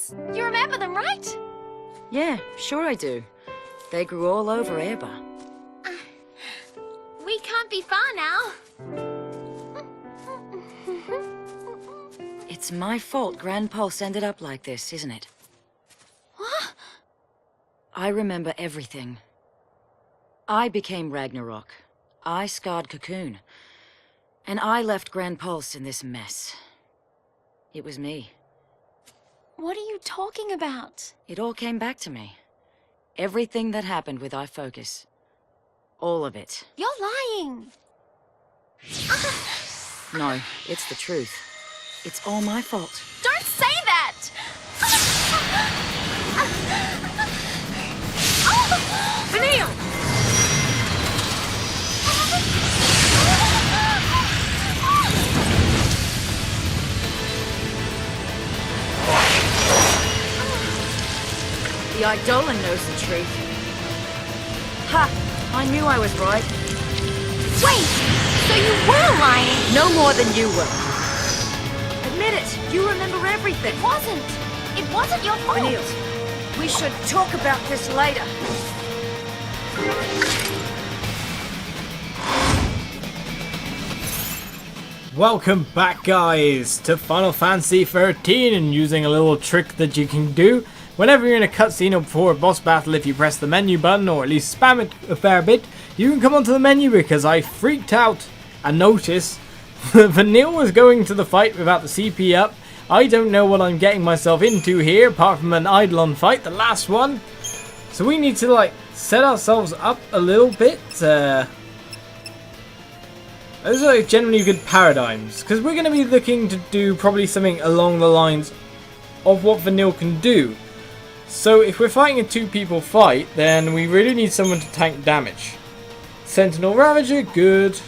Atomos. You remember them, right? Yeah, sure I do. They grew all over Erba. We can't be far now. It's my fault Grand Pulse ended up like this, isn't it? What? I remember everything. I became Ragnarok. I scarred Cocoon. And I left Grand Pulse in this mess. It was me. What are you talking about? It all came back to me. Everything that happened with iFocus. All of it. You're lying. No, it's the truth. It's all my fault. Don't say that! Vanille! The Eidolon knows the truth. Ha! I knew I was right. Wait! So you were lying! No more than you were. Admit it! You remember everything! It wasn't your fault! Vanille, we should talk about this later. Welcome back, guys, to Final Fantasy 13, and using a little trick that you can do whenever you're in a cutscene or before a boss battle. If you press the menu button or at least spam it a fair bit, you can come onto the menu, because I freaked out and noticed that Vanille was going to the fight without the CP up. I don't know what I'm getting myself into here, apart from an Eidolon fight, the last one. So we need to like set ourselves up a little bit. Those are generally good paradigms, because we're going to be looking to do probably something along the lines of what Vanille can do. So if we're fighting a two-people fight, then we really need someone to tank damage. Sentinel Ravager, good.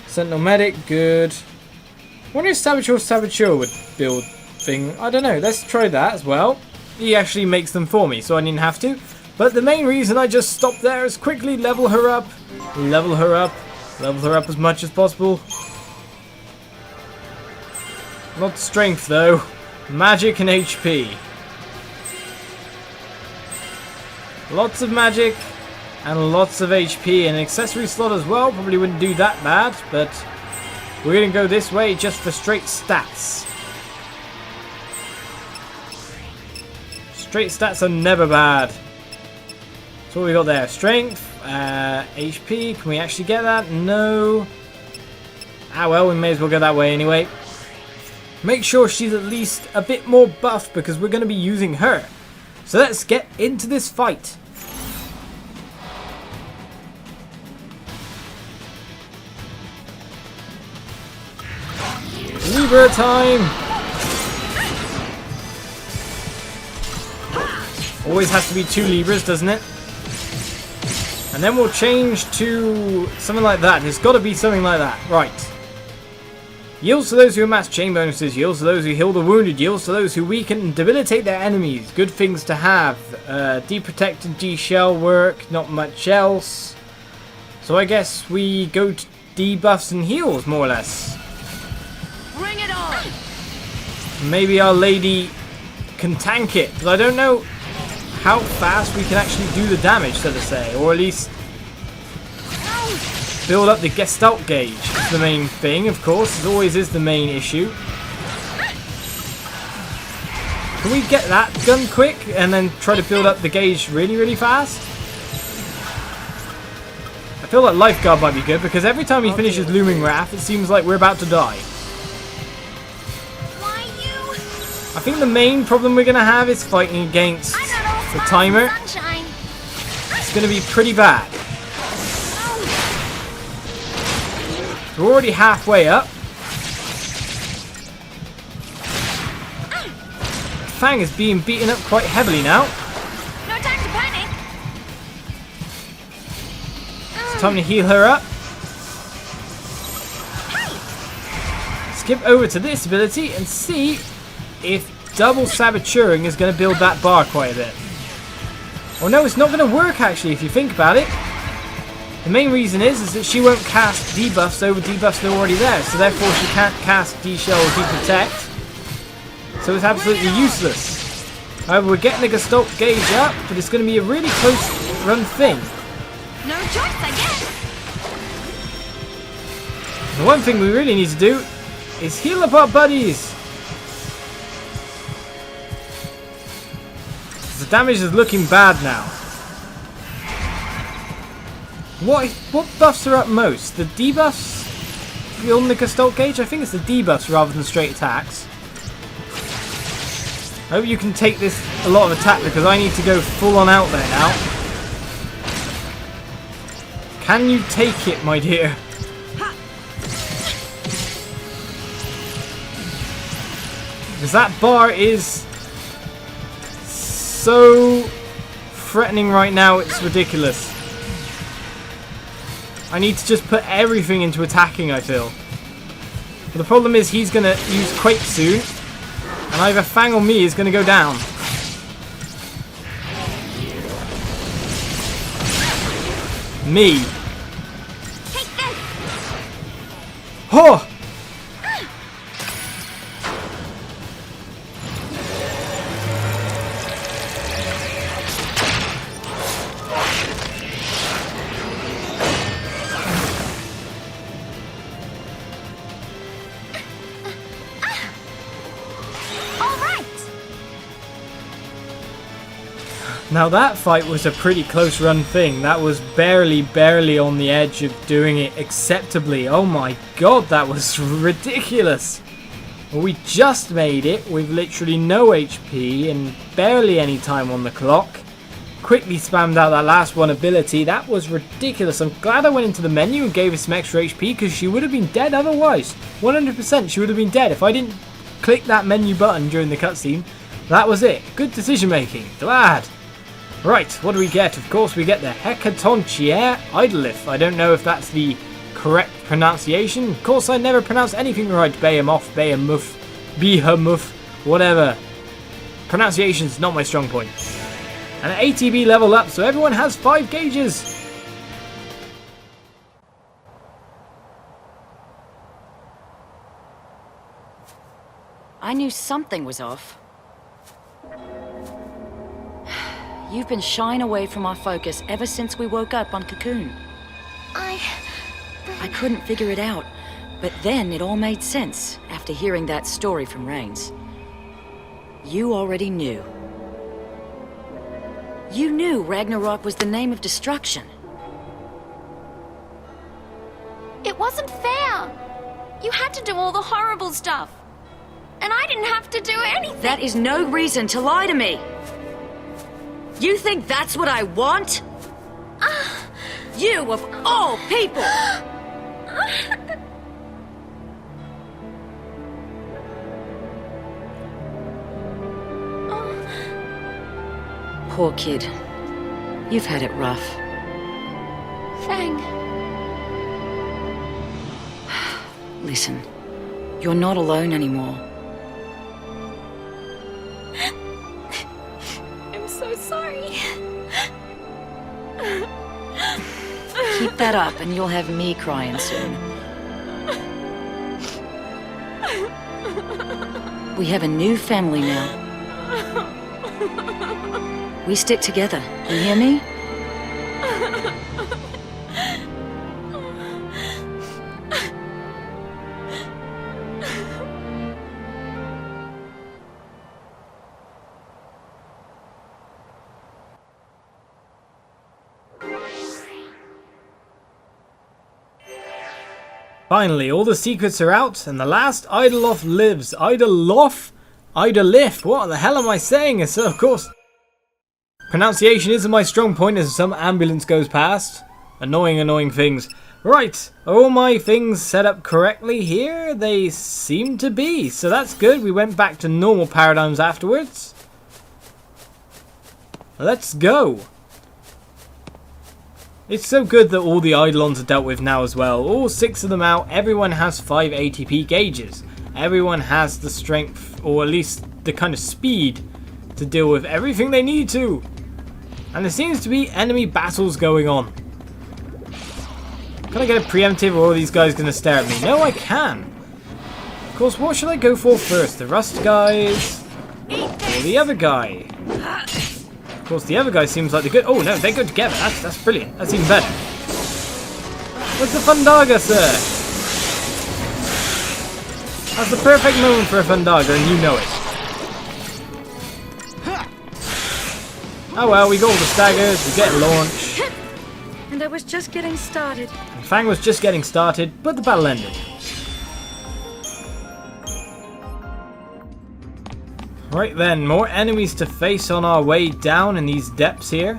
Sentinel Medic, good. I wonder if Saboteur would build thing. I don't know, let's try that as well. He actually makes them for me, so I didn't have to. But the main reason I just stopped there is quickly level her up. Level her up. Level her up as much as possible. Not strength though. Magic and HP. Lots of magic and lots of HP, and an accessory slot as well. Probably wouldn't do that bad, but we're going to go this way just for straight stats. Straight stats are never bad. So what we got there? Strength, HP. Can we actually get that? No. Ah well, we may as well go that way anyway. Make sure she's at least a bit more buff, because we're going to be using her. So let's get into this fight. Libra time! Always has to be 2 Libras, doesn't it? And then we'll change to something like that. It's got to be something like that. Right. Yields to those who amass chain bonuses. Yields to those who heal the wounded. Yields to those who weaken and debilitate their enemies. Good things to have. De-protect and de-shell work. Not much else. So I guess we go to debuffs and heals, more or less. Bring it on! Maybe our lady can tank it, because I don't know how fast we can actually do the damage, so to say, or at least build up the Gestalt gauge. It's the main thing, of course. It always is the main issue. Can we get that done quick and then try to build up the gauge really, really fast? I feel like Lifeguard might be good, because every time he finishes Looming Wrath, it seems like we're about to die. I think the main problem we're going to have is fighting against the timer. It's going to be pretty bad. We're already halfway up. Fang is being beaten up quite heavily now. No time to panic. It's time to heal her up. Skip over to this ability and see if double saboteuring is going to build that bar quite a bit. Well, no, it's not going to work actually if you think about it. The main reason is that she won't cast debuffs over debuffs that are already there, so therefore she can't cast de-shell or de-protect. So it's absolutely useless. We're getting the Gestalt gauge up, but it's going to be a really close run thing. No choice, I guess. The one thing we really need to do is heal up our buddies. The damage is looking bad now. What buffs are up most? The debuffs on the Gestalt gauge? I think it's the debuffs rather than straight attacks. I hope you can take this a lot of attack because I need to go full on out there now. Can you take it, my dear? Because that bar is so threatening right now, it's ridiculous. I need to just put everything into attacking, I feel. But the problem is he's going to use Quake soon. And either Fang or me is going to go down. Me. Take this. Oh! Now that fight was a pretty close run thing. That was barely on the edge of doing it acceptably. Oh my god, that was ridiculous. Well, we just made it with literally no HP and barely any time on the clock. Quickly spammed out that last one ability. That was ridiculous. I'm glad I went into the menu and gave her some extra HP because she would have been dead otherwise. 100% she would have been dead if I didn't click that menu button during the cutscene. That was it. Good decision making. Glad. Right, what do we get? Of course we get the Hecatoncheir Eidolon. I don't know if that's the correct pronunciation. Of course I never pronounce anything right. Behemoth, Behemoth, Behemoth, whatever. Pronunciation's not my strong point. And an ATB level up, so everyone has 5 gauges. I knew something was off. You've been shying away from our focus ever since we woke up on Cocoon. I couldn't figure it out, but then it all made sense after hearing that story from Rains. You already knew. You knew Ragnarok was the name of destruction. It wasn't fair. You had to do all the horrible stuff. And I didn't have to do anything. That is no reason to lie to me. You think that's what I want? You of all people! Poor kid. You've had it rough. Fang. Listen, you're not alone anymore. I'm so sorry. Keep that up and you'll have me crying soon. We have a new family now. We stick together. You hear me? Finally, all the secrets are out, and the last Eidolon lives. Eidolon? Eidolon? What the hell am I saying? So, of course, pronunciation isn't my strong point as some ambulance goes past. Annoying things. Right, are all my things set up correctly here? They seem to be, so that's good. We went back to normal paradigms afterwards. Let's go. It's so good that all the Eidolons are dealt with now as well. All 6 of them out. Everyone has 5 ATP gauges. Everyone has the strength, or at least the kind of speed, to deal with everything they need to. And there seems to be enemy battles going on. Can I get a preemptive, or are these guys going to stare at me? No, I can. Of course, what should I go for first? The rust guys? or the other guy. Of course, the other guy seems like the good... Oh, no, they go together. That's brilliant. That's even better. Where's the Fundaga, sir? That's the perfect moment for a Fundaga, and you know it. Oh well, we got all the staggers, we get launch. And I was just getting started. And Fang was just getting started, but the battle ended. Right then, more enemies to face on our way down in these depths here.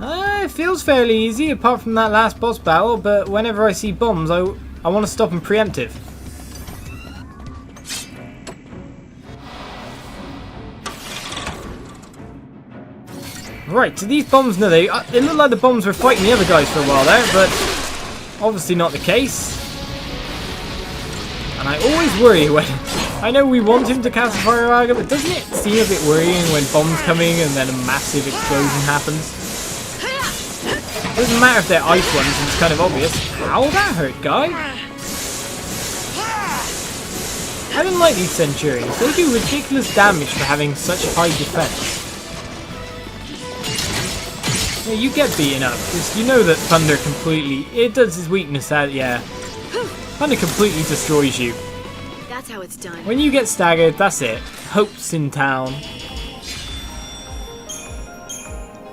It feels fairly easy, apart from that last boss battle, but whenever I see bombs, I want to stop them preemptive. Right, so these bombs, no, they look like the bombs were fighting the other guys for a while there, but obviously not the case. And I always worry when... I know we want him to cast a fire arrow, but doesn't it seem a bit worrying when bombs coming and then a massive explosion happens? It doesn't matter if they're ice ones, it's kind of obvious. Ow, that hurt, guy. I don't like these Centurions. They do ridiculous damage for having such high defense. Yeah, you get beaten up, because you know that Thunder completely... It does his weakness out, yeah. Thunder completely destroys you. That's how it's done. When you get staggered, that's it. Hope's in town.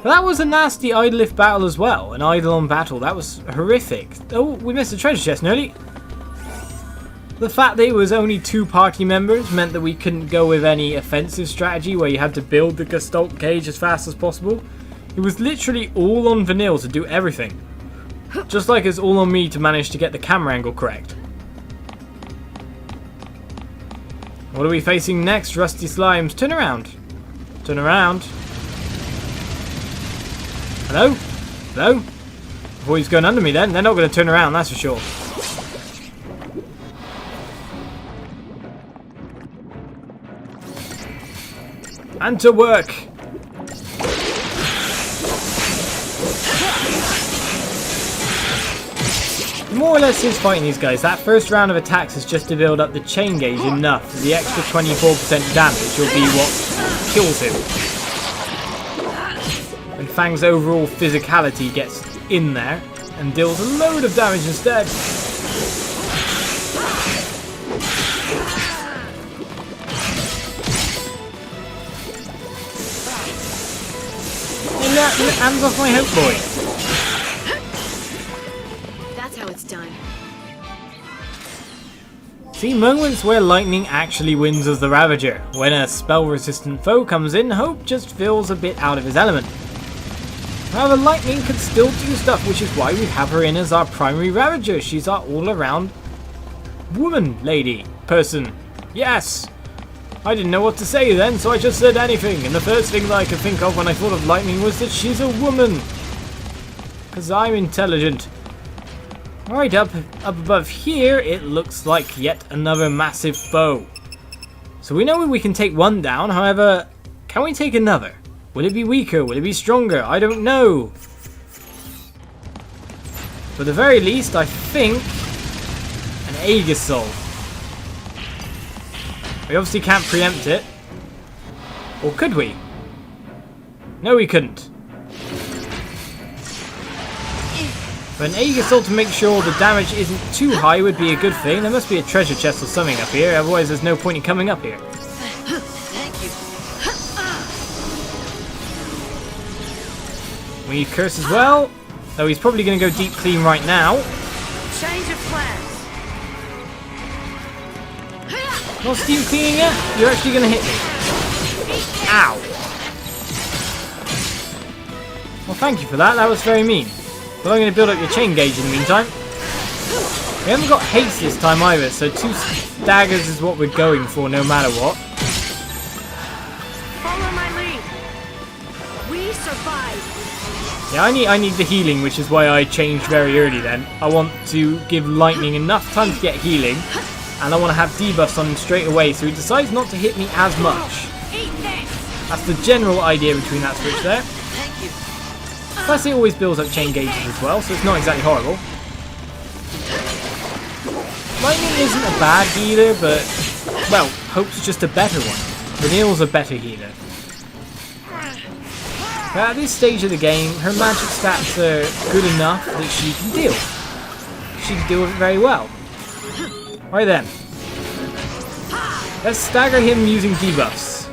But that was a nasty Eidolon battle as well. An Eidolon battle. That was horrific. Oh, we missed a treasure chest nearly. The fact that it was only 2 party members meant that we couldn't go with any offensive strategy where you had to build the Gestalt cage as fast as possible. It was literally all on Vanille to do everything. Just like it's all on me to manage to get the camera angle correct. What are we facing next, Rusty Slimes? Turn around. Turn around. Hello? Hello? Before he's going under me then. They're not going to turn around, that's for sure. And to work! More or less is fighting these guys. That first round of attacks is just to build up the chain gauge enough. The extra 24% damage will be what kills him. And Fang's overall physicality gets in there and deals a load of damage instead. Hands off my Hope Boy. It's done. See, moments where lightning actually wins as the Ravager. When a spell-resistant foe comes in, Hope just feels a bit out of his element. However, lightning can still do stuff, which is why we have her in as our primary Ravager. She's our all-around woman, lady, person. Yes! I didn't know what to say then, so I just said anything, and the first thing that I could think of when I thought of lightning was that she's a woman. Because I'm intelligent. Right up above here, it looks like yet another massive foe. So we know we can take one down, however, can we take another? Will it be weaker? Will it be stronger? I don't know. But at the very least, I think an Aegisol. We obviously can't preempt it. Or could we? No, we couldn't. But an Aegisol to make sure the damage isn't too high would be a good thing. There must be a treasure chest or something up here, otherwise there's no point in coming up here. Thank you. We need Curse as well. Though he's probably going to go deep clean right now. Change of plans. Not steam cleaning yet? You're actually going to hit me. Ow. Well, thank you for that. That was very mean. But I'm going to build up your chain gauge in the meantime. We haven't got haste this time either, so 2 daggers is what we're going for no matter what. Follow my lead. We survive. Yeah, I need the healing, which is why I changed very early then. I want to give Lightning enough time to get healing, and I want to have debuffs on him straight away, so he decides not to hit me as much. That's the general idea between that switch there. Plus it always builds up chain gauges as well, so it's not exactly horrible. Lightning isn't a bad healer, but well, Hope's just a better one. Vanille's a better healer. But at this stage of the game, her magic stats are good enough that she can deal. She can deal with it very well. Right then. Let's stagger him using debuffs.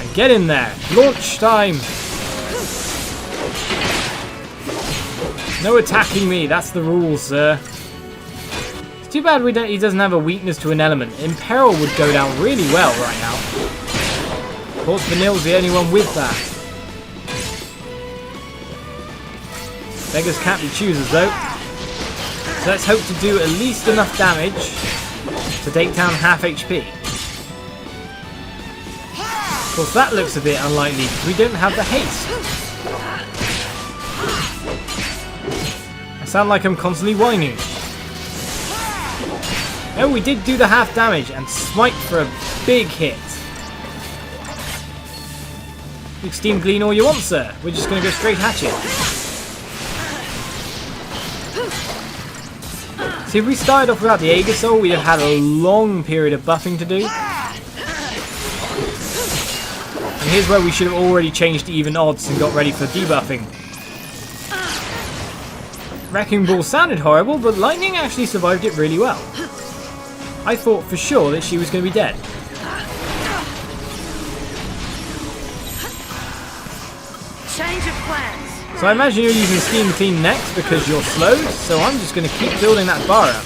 And get in there. Launch time. No attacking me. That's the rules, sir. It's too bad he doesn't have a weakness to an element. Imperil would go down really well right now. Of course, Vanille's the only one with that. Beggars can't be choosers, though. So let's hope to do at least enough damage to take down half HP. Of course, that looks a bit unlikely because we don't have the haste. I sound like I'm constantly whining. Oh, we did do the half damage and smite for a big hit. You can steam glean all you want, sir. We're just going to go straight at you. See, if we started off without the Aegis, we'd have had a long period of buffing to do. And here's where we should have already changed to even odds and got ready for debuffing. Wrecking Ball sounded horrible, but Lightning actually survived it really well. I thought for sure that she was going to be dead. Change of plans. So I imagine you're using Steam Clean next because you're slowed, so I'm just going to keep building that bar up.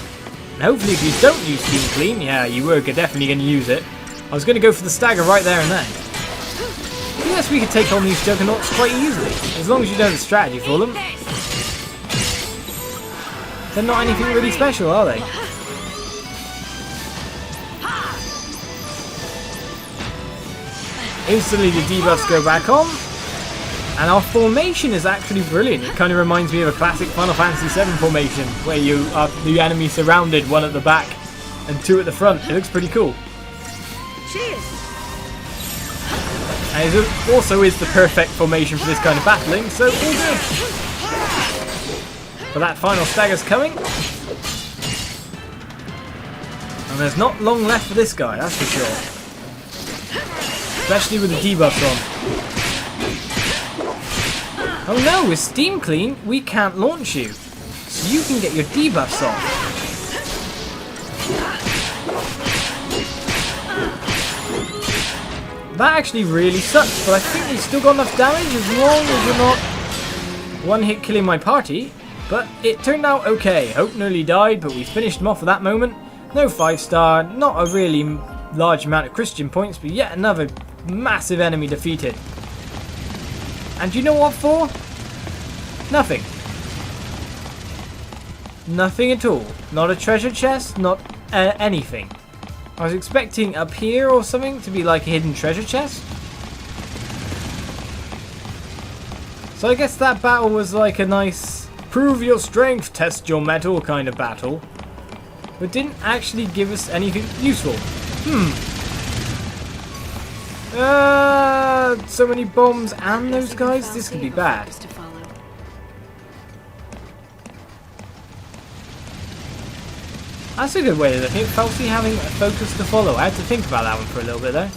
And hopefully if you don't use Steam Clean, yeah, you were definitely going to use it. I was going to go for the stagger right there and then. Yes, we could take on these Juggernauts quite easily, as long as you know the strategy for them. They're not anything really special, are they? Instantly the debuffs go back on. And our formation is actually brilliant. It kind of reminds me of a classic Final Fantasy VII formation, where you are the enemy surrounded, one at the back and two at the front. It looks pretty cool. Cheers. And it also is the perfect formation for this kind of battling, so all good. But that final stagger's coming. And there's not long left for this guy, that's for sure. Especially with the debuffs on. Oh no, with Steam Clean, we can't launch you. So you can get your debuffs off. That actually really sucks, but I think we've still got enough damage as long as we're not one hit killing my party. But it turned out okay. Hope nearly died, but we finished him off at that moment. No 5-star, not a really large amount of Christian points, but yet another massive enemy defeated. And you know what for? Nothing. Nothing at all. Not a treasure chest, not anything. I was expecting up here or something to be like a hidden treasure chest. So I guess that battle was like a nice prove your strength, test your metal kind of battle. But didn't actually give us anything useful. So many bombs and those guys? This could be bad. That's a good way to look at it. Fal'cie having a focus to follow. I had to think about that one for a little bit though.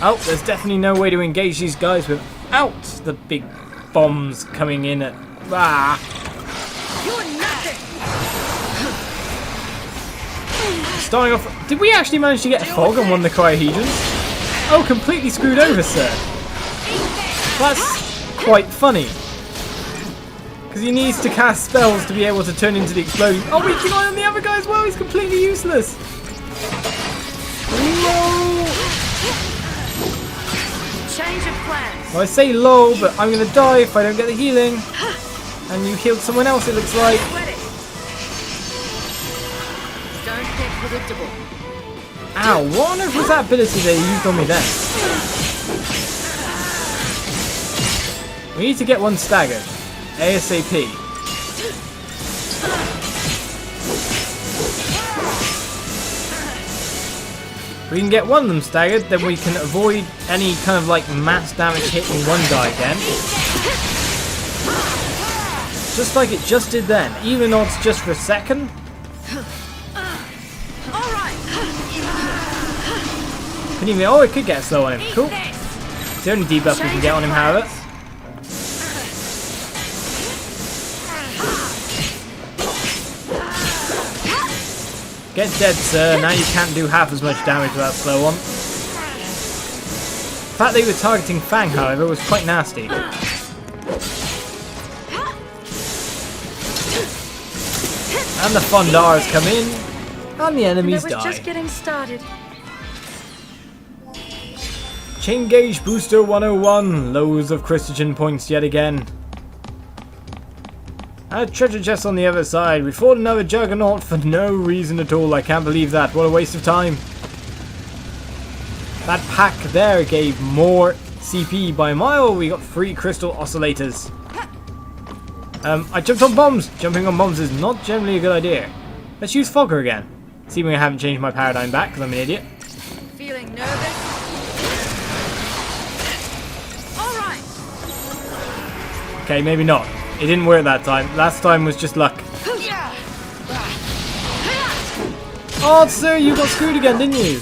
Oh, there's definitely no way to engage these guys without the big bombs coming in at... Ah! You're nothing. Starting off... Did we actually manage to get a fog on one of the cryohedrons? Oh, completely screwed over, sir. That's quite funny. Because he needs to cast spells to be able to turn into the exploding... Oh, we can eye on the other guy as well. He's completely useless. Lol. Change of plans. Well, I say lol, but I'm going to die if I don't get the healing. And you healed someone else, it looks like. Don't get predictable. Ow, what on earth was that ability they used on me then? We need to get one staggered. ASAP. If we can get one of them staggered, then we can avoid any kind of like mass damage hitting one guy again. Just like it just did then. Even though it's just for a second. Couldn't even... Oh, it could get slow on him. Cool. It's the only debuff we can get on him, however. Get dead, sir. Now you can't do half as much damage with that slow one. The fact that you were targeting Fang, however, was quite nasty. And the Fondars come in, and the enemies die. Just getting started. Chain Gauge Booster 101. Loads of Christian points yet again. A treasure chest on the other side. We fought another Juggernaut for no reason at all. I can't believe that. What a waste of time. That pack there gave more CP by a mile. We got 3 crystal oscillators. I jumped on bombs. Jumping on bombs is not generally a good idea. Let's use Fogger again. Seeming I haven't changed my paradigm back because I'm an idiot. Feeling nervous? Alright. Okay, maybe not. It didn't work that time. Last time was just luck. Oh, sir, you got screwed again, didn't you?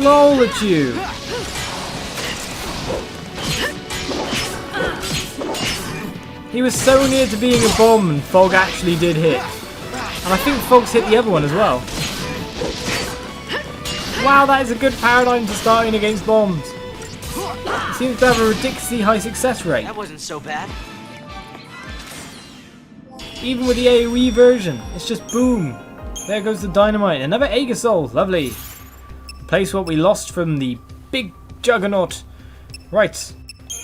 Lol at you. He was so near to being a bomb, and Fog actually did hit. And I think Fog's hit the other one as well. Wow, that is a good paradigm to start in against bombs. It seems to have a ridiculously high success rate. That wasn't so bad. Even with the AoE version, it's just boom. There goes the dynamite. Another Aegisol, lovely. Replace what we lost from the big Juggernaut. Right,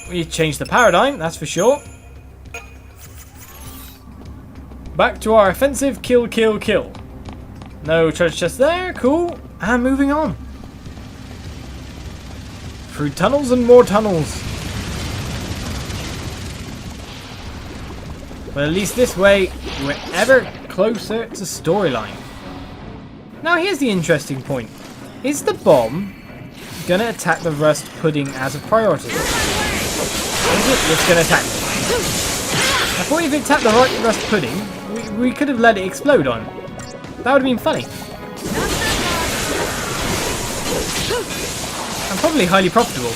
we changed the paradigm, that's for sure. Back to our offensive kill, kill, kill. No treasure chest there, cool. And moving on. Through tunnels and more tunnels. But at least this way, we're ever closer to storyline. Now here's the interesting point. Is the bomb gonna attack the rust pudding as a priority? Is it just gonna attack me? I thought if it attacked the rust pudding, we could have let it explode on. That would have been funny. And probably highly profitable.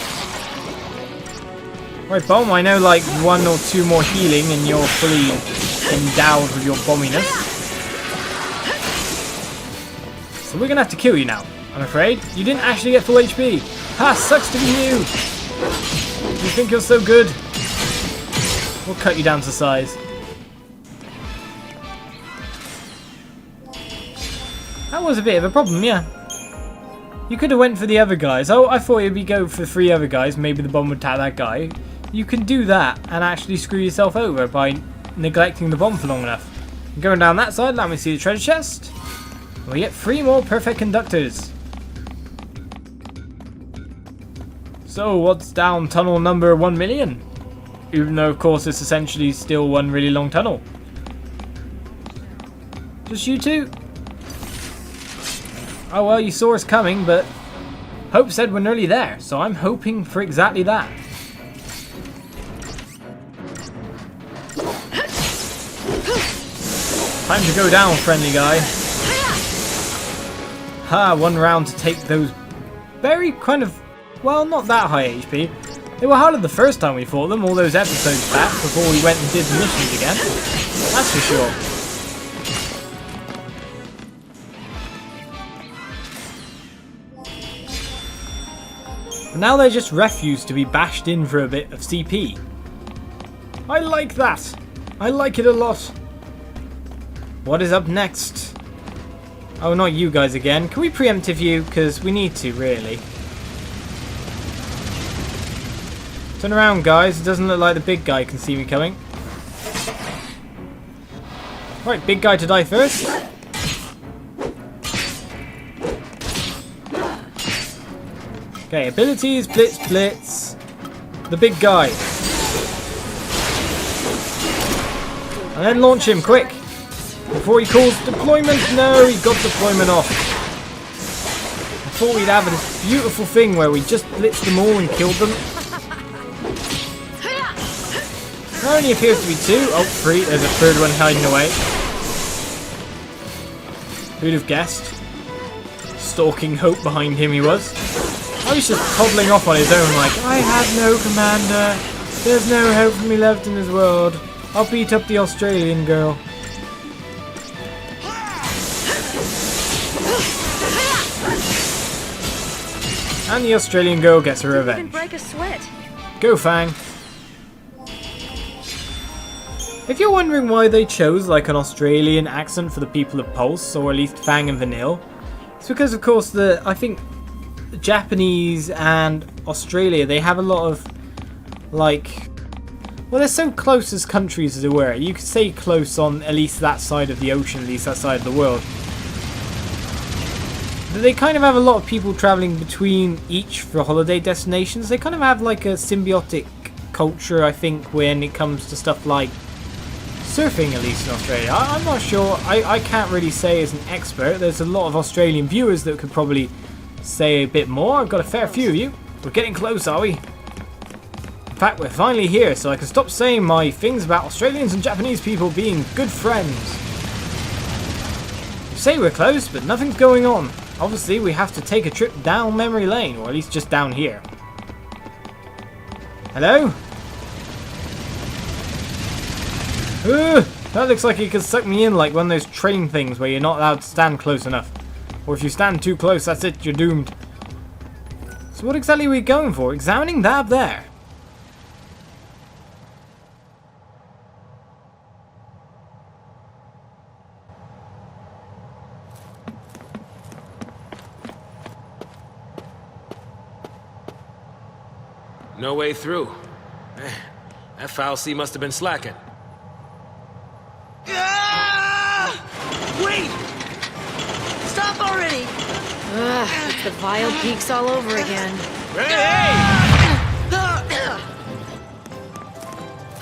Right, bomb, I know like 1 or 2 more healing and you're fully endowed with your bomminess. So we're gonna have to kill you now, I'm afraid. You didn't actually get full HP. Ha, sucks to be you. You think you're so good? We'll cut you down to size. That was a bit of a problem, yeah. You could have went for the other guys. Oh, I thought you'd go for 3 other guys. Maybe the bomb would attack that guy. You can do that and actually screw yourself over by neglecting the bomb for long enough. Going down that side, let me see the treasure chest. We get 3 more perfect conductors. So, what's down tunnel number 1 million? Even though, of course, it's essentially still one really long tunnel. Just you two? Oh well, you saw us coming, but Hope said we're nearly there, so I'm hoping for exactly that. Time to go down, friendly guy. Ha, 1 round to take those very kind of, well, not that high HP. They were harder the first time we fought them, all those episodes back, before we went and did the missions again. That's for sure. But now they're just refuse to be bashed in for a bit of CP. I like that. I like it a lot. What is up next? Oh, not you guys again. Can we preemptive you? Because we need to, really. Turn around, guys. It doesn't look like the big guy can see me coming. Right, big guy to die first. Okay, abilities, blitz, blitz. The big guy. And then launch him, quick. Before he calls deployment. No, he got deployment off. I thought we'd have this beautiful thing where we just blitzed them all and killed them. There only appears to be 2. Oh, 3. There's a third one hiding away. Who'd have guessed? Stalking Hope behind him he was. I was just toddling off on his own like, I have no commander. There's no hope for me left in this world. I'll beat up the Australian girl. And the Australian girl gets her Even revenge. break a sweat. Go Fang. If you're wondering why they chose like an Australian accent for the people of Pulse, or at least Fang and Vanille, it's because of course I think Japanese and Australia, they have a lot of like, well, they're so close as countries as it were. You could say close on at least that side of the ocean, at least that side of the world. They kind of have a lot of people traveling between each for holiday destinations. They kind of have like a symbiotic culture, I think, when it comes to stuff like surfing, at least in Australia. I'm not sure. I can't really say as an expert. There's a lot of Australian viewers that could probably say a bit more. I've got a fair few of you. We're getting close, are we? In fact, we're finally here, so I can stop saying my things about Australians and Japanese people being good friends. You say we're close, but nothing's going on. Obviously, we have to take a trip down memory lane, or at least just down here. Hello? That looks like it could suck me in like one of those train things where you're not allowed to stand close enough. Or if you stand too close, that's it, you're doomed. So what exactly are we going for? Examining that up there? No way through. That Fal'cie must have been slacking. Wait! Stop already! Ugh, it's the vile peaks all over again. Hey!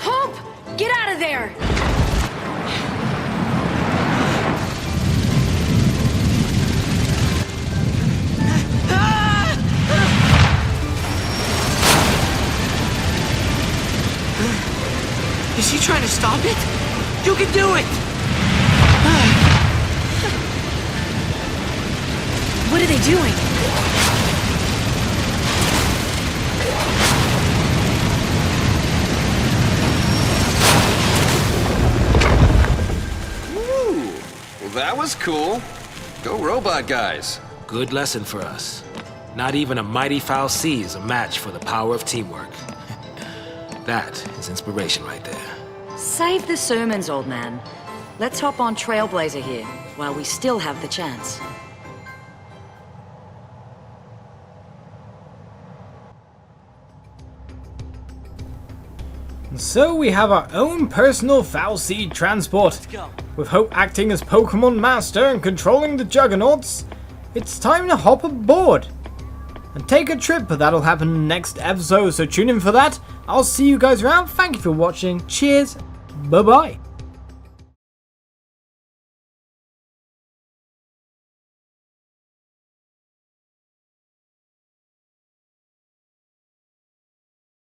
Hope! Get out of there! Is he trying to stop it? You can do it! What are they doing? Ooh, well that was cool. Go robot guys. Good lesson for us. Not even a mighty Fal'cie is a match for the power of teamwork. That is inspiration right there. Save the sermons, old man. Let's hop on Trailblazer here, while we still have the chance. And so we have our own personal Fal'cie transport. With Hope acting as Pokemon Master and controlling the Juggernauts, it's time to hop aboard and take a trip, but that'll happen next episode, so tune in for that. I'll see you guys around. Thank you for watching. Cheers. Bye-bye.